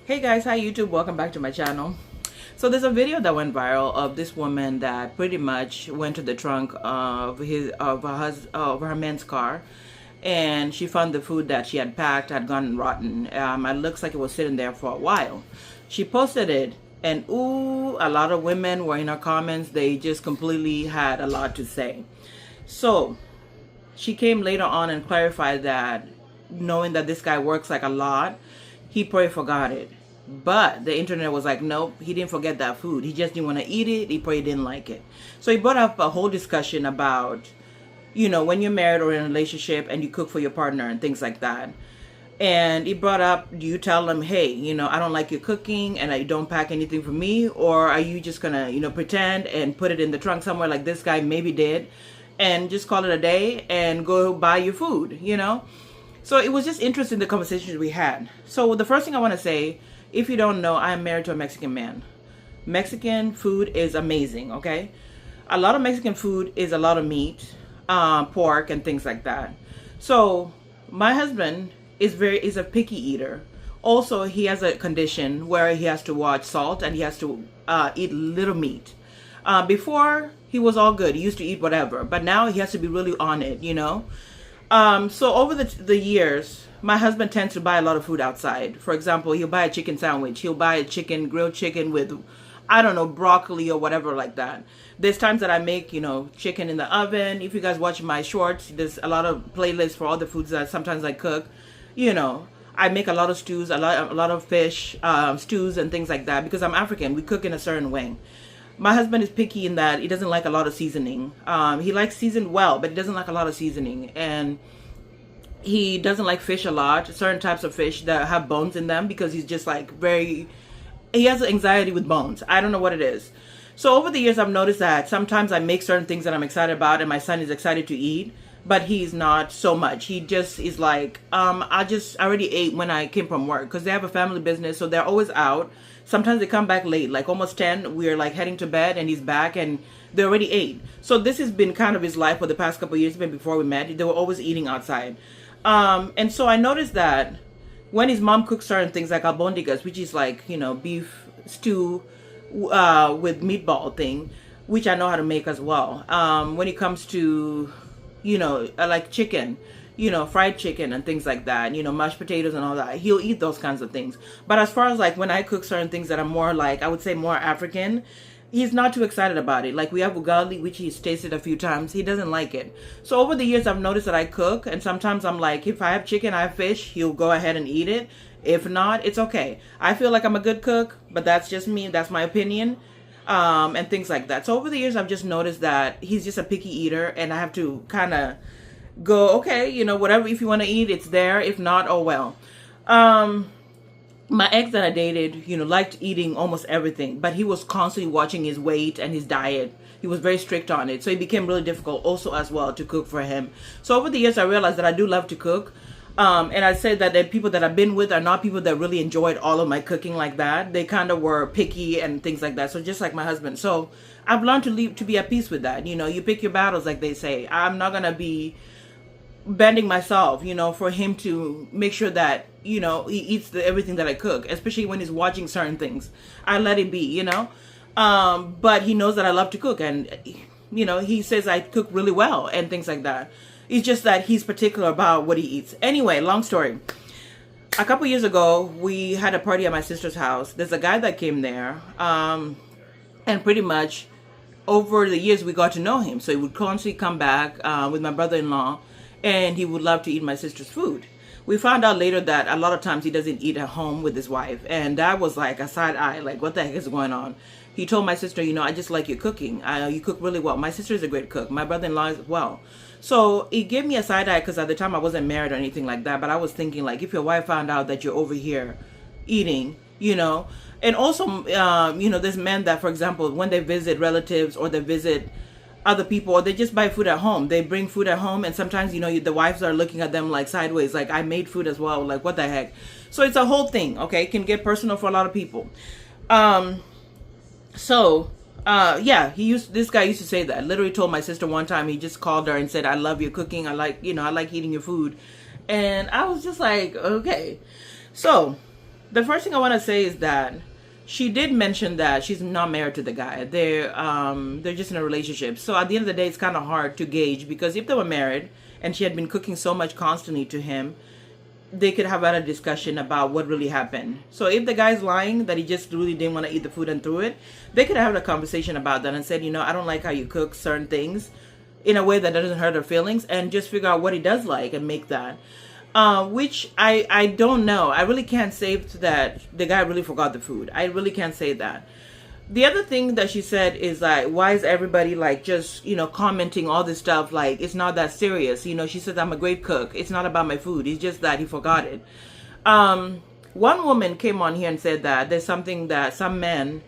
Hey guys, hi YouTube, welcome back to my channel. So there's a video that went viral of this woman that pretty much went to the trunk of her man's car, and she found the food that she had packed had gone rotten. It looks like it was sitting there for a while. She posted it, and ooh, a lot of women were in her comments. They just completely had a lot to say. So she came later on and clarified that, knowing that this guy works like a lot, he probably forgot it. But the internet was like, nope, he didn't forget that food. He just didn't want to eat it. He probably didn't like it. So he brought up a whole discussion about, when you're married or in a relationship and you cook for your partner and things like that. And he brought up, do you tell them, hey, I don't like your cooking and I don't pack anything for me? Or are you just going to, pretend and put it in the trunk somewhere like this guy maybe did and just call it a day and go buy your food, So it was just interesting, the conversations we had. So the first thing I want to say, if you don't know, I'm married to a Mexican man. Mexican food is amazing, okay? A lot of Mexican food is a lot of meat, pork, and things like that. So my husband is a picky eater. Also, he has a condition where he has to watch salt and he has to eat little meat. Before, he was all good. He used to eat whatever. But now he has to be really on it, So over the years, my husband tends to buy a lot of food outside. For example, he'll buy a chicken sandwich. He'll buy a grilled chicken with, I don't know, broccoli or whatever like that. There's times that I make, chicken in the oven. If you guys watch my shorts, there's a lot of playlists for all the foods that sometimes I cook. I make a lot of stews, a lot of fish, stews and things like that because I'm African. We cook in a certain way. My husband is picky in that he doesn't like a lot of seasoning. He likes seasoned well, but he doesn't like a lot of seasoning. And he doesn't like fish a lot, certain types of fish that have bones in them, because he's just like he has anxiety with bones. I don't know what it is. So over the years, I've noticed that sometimes I make certain things that I'm excited about and my son is excited to eat, but he's not so much. He just is like, I already ate when I came from work, because they have a family business, so they're always out. Sometimes they come back late, like almost 10. We're like heading to bed and he's back and they already ate. So this has been kind of his life for the past couple of years, even before we met. They were always eating outside. And so I noticed that when his mom cooks certain things like albondigas, which is like, beef stew with meatball thing, which I know how to make as well. When it comes to, like chicken, fried chicken and things like that, mashed potatoes and all that, he'll eat those kinds of things. But as far as like when I cook certain things that are more like, I would say more African, he's not too excited about it. Like we have ugali, which he's tasted a few times. He doesn't like it. So over the years, I've noticed that I cook, and sometimes I'm like, if I have chicken, I have fish, he'll go ahead and eat it. If not, it's okay. I feel like I'm a good cook, but that's just me. That's my opinion. And things like that. So over the years, I've just noticed that he's just a picky eater, and I have to kind of go, okay, whatever, if you want to eat, it's there. If not, oh well. My ex that I dated, liked eating almost everything, but he was constantly watching his weight and his diet. He was very strict on it. So it became really difficult also as well to cook for him. So over the years, I realized that I do love to cook. And I said that the people that I've been with are not people that really enjoyed all of my cooking like that. They kind of were picky and things like that. So just like my husband. So I've learned to be at peace with that. You pick your battles, like they say. I'm not going to be bending myself, for him to make sure that, he eats everything that I cook, especially when he's watching certain things. I let it be, but he knows that I love to cook, and, he says I cook really well and things like that. It's just that he's particular about what he eats. Anyway, long story. A couple years ago, we had a party at my sister's house. There's a guy that came there, and pretty much over the years, we got to know him. So he would constantly come back with my brother-in-law, and he would love to eat my sister's food. We found out later that a lot of times he doesn't eat at home with his wife. And that was like a side eye, like what the heck is going on? He told my sister, I just like your cooking. You cook really well. My sister is a great cook. My brother-in-law as well. So it gave me a side eye because at the time I wasn't married or anything like that. But I was thinking, like, if your wife found out that you're over here eating, And also, there's men that, for example, when they visit relatives or they visit other people, or they just buy food at home, they bring food at home, and sometimes the wives are looking at them like sideways, like I made food as well, like what the heck. So it's a whole thing. Okay, it can get personal for a lot of people. Yeah, this guy used to say that. Literally told my sister one time, he just called her and said, I love your cooking, I like eating your food. And I was just like, okay. So The first thing I want to say is that she did mention that she's not married to the guy. They're just in a relationship. So at the end of the day, it's kind of hard to gauge, because if they were married and she had been cooking so much constantly to him, they could have had a discussion about what really happened. So if the guy's lying that he just really didn't want to eat the food and threw it, they could have a conversation about that and said, I don't like how you cook certain things in a way that doesn't hurt her feelings, and just figure out what he does like and make that. Which I don't know. I really can't say that the guy really forgot the food. I really can't say that. The other thing that she said is like, why is everybody like just, commenting all this stuff like it's not that serious? She says, I'm a great cook. It's not about my food. It's just that he forgot it. One woman came on here and said that there's something that some men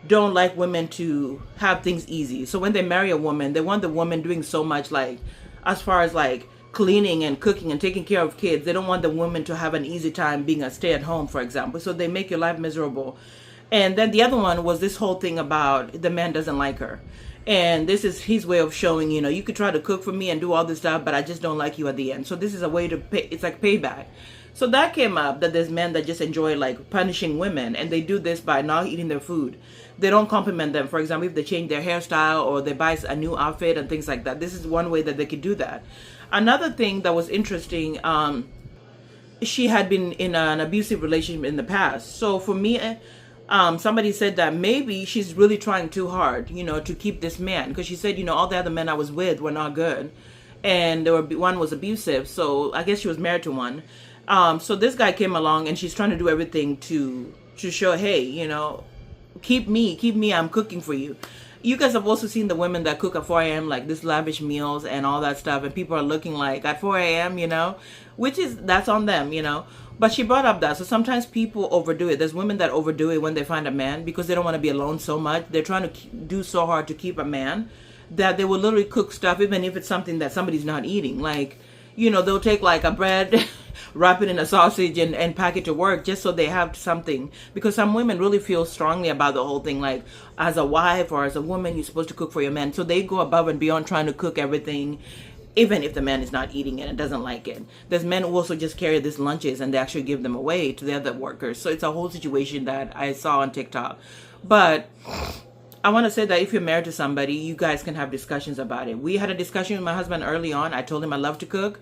don't like women to have things easy. So when they marry a woman, they want the woman doing so much, like as far as like cleaning and cooking and taking care of kids. They don't want the woman to have an easy time being a stay-at-home, for example. So they make your life miserable. And then the other one was this whole thing about the man doesn't like her. And this is his way of showing, you could try to cook for me and do all this stuff, but I just don't like you at the end. So this is a way to pay. It's like payback. So that came up, that there's men that just enjoy like punishing women, and they do this by not eating their food. They don't compliment them. For example, if they change their hairstyle or they buy a new outfit and things like that. This is one way that they could do that. Another thing that was interesting, she had been in an abusive relationship in the past. So for me, somebody said that maybe she's really trying too hard, to keep this man. Because she said, all the other men I was with were not good. And one was abusive. So I guess she was married to one. So this guy came along, and she's trying to do everything to show, hey, keep me, I'm cooking for you. You guys have also seen the women that cook at 4 a.m. like this lavish meals and all that stuff, and people are looking like at 4 a.m., which is, that's on them, But she brought up that. So sometimes people overdo it. There's women that overdo it when they find a man because they don't want to be alone so much. They're trying to do so hard to keep a man that they will literally cook stuff, even if it's something that somebody's not eating. Like, they'll take like a bread, wrap it in a sausage and pack it to work just so they have something. Because some women really feel strongly about the whole thing. Like, as a wife or as a woman, you're supposed to cook for your man. So they go above and beyond trying to cook everything, even if the man is not eating it and doesn't like it. There's men who also just carry these lunches and they actually give them away to the other workers. So it's a whole situation that I saw on TikTok. But I want to say that if you're married to somebody, you guys can have discussions about it. We had a discussion with my husband early on. I told him I love to cook.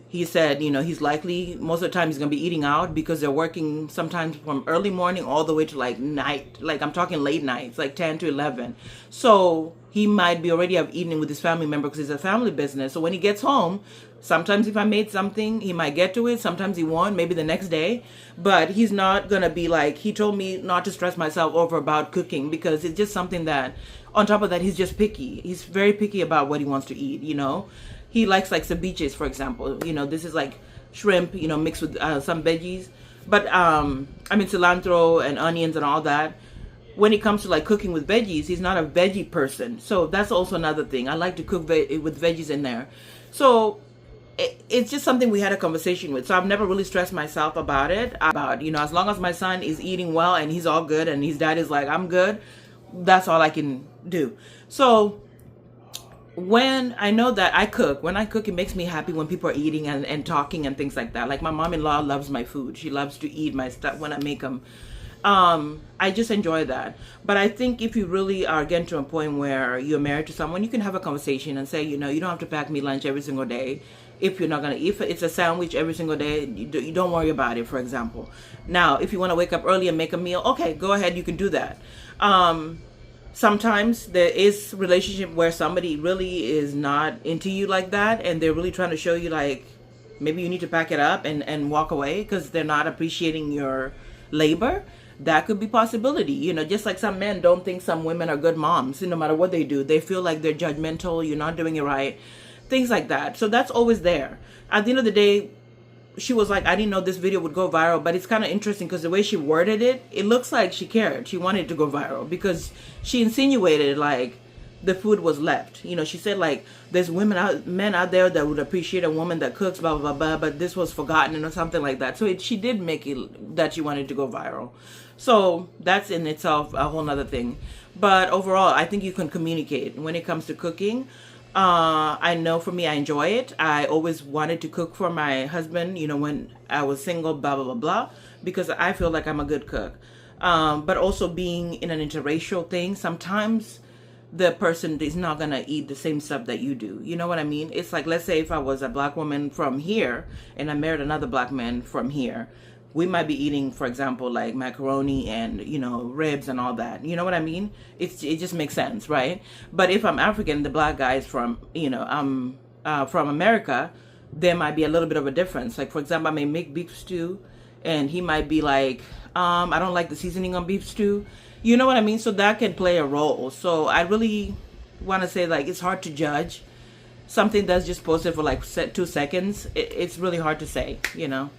He said, he's likely, most of the time he's going to be eating out because they're working sometimes from early morning all the way to like night. Like I'm talking late nights, like 10 to 11. So he might be already have eaten with his family member because it's a family business. So when he gets home, sometimes if I made something, he might get to it. Sometimes he won't, maybe the next day. But he's not going to be like, he told me not to stress myself over about cooking because it's just something that, on top of that, he's just picky. He's very picky about what he wants to eat, He likes like ceviches, for example. This is like shrimp, mixed with some veggies. But, cilantro and onions and all that. When it comes to like cooking with veggies, he's not a veggie person. So that's also another thing. I like to cook with veggies in there. So it's just something we had a conversation with. So I've never really stressed myself about it. As long as my son is eating well and he's all good and his dad is like, I'm good, that's all I can do. So when I know that when I cook, it makes me happy when people are eating and talking and things like that. Like my mom-in-law loves my food. She loves to eat my stuff when I make them. I just enjoy that. But I think if you really are getting to a point where you're married to someone, you can have a conversation and say, you don't have to pack me lunch every single day. If you're not going to, if it's a sandwich every single day, you don't worry about it, for example. Now, if you want to wake up early and make a meal, okay, go ahead, you can do that. Sometimes there is a relationship where somebody really is not into you like that, and they're really trying to show you like, maybe you need to pack it up and walk away because they're not appreciating your labor. That could be possibility. Just like some men don't think some women are good moms, no matter what they do. They feel like they're judgmental, you're not doing it right, things like that. So that's always there. At the end of the day, she was like, I didn't know this video would go viral, but it's kind of interesting because the way she worded it, it looks like she cared. She wanted it to go viral because she insinuated like the food was left. She said like there's men out there that would appreciate a woman that cooks, blah, blah, blah, but this was forgotten or something like that. So she did make it that she wanted to go viral. So that's in itself a whole nother thing. But overall, I think you can communicate when it comes to cooking. I know for me, I enjoy it. I always wanted to cook for my husband, you know, when I was single, blah, blah, blah, blah, because I feel like I'm a good cook. But also being in an interracial thing, sometimes the person is not going to eat the same stuff that you do. You know what I mean? It's like, let's say if I was a black woman from here and I married another black man from here, we might be eating, for example, like macaroni and, you know, ribs and all that. You know what I mean? It just makes sense, right? But if I'm African, the black guy is from, you know, I'm from America, there might be a little bit of a difference. Like, for example, I may make beef stew and he might be like, I don't like the seasoning on beef stew. You know what I mean? So that can play a role. So I really want to say, like, it's hard to judge something that's just posted for like 2 seconds. It's really hard to say, you know?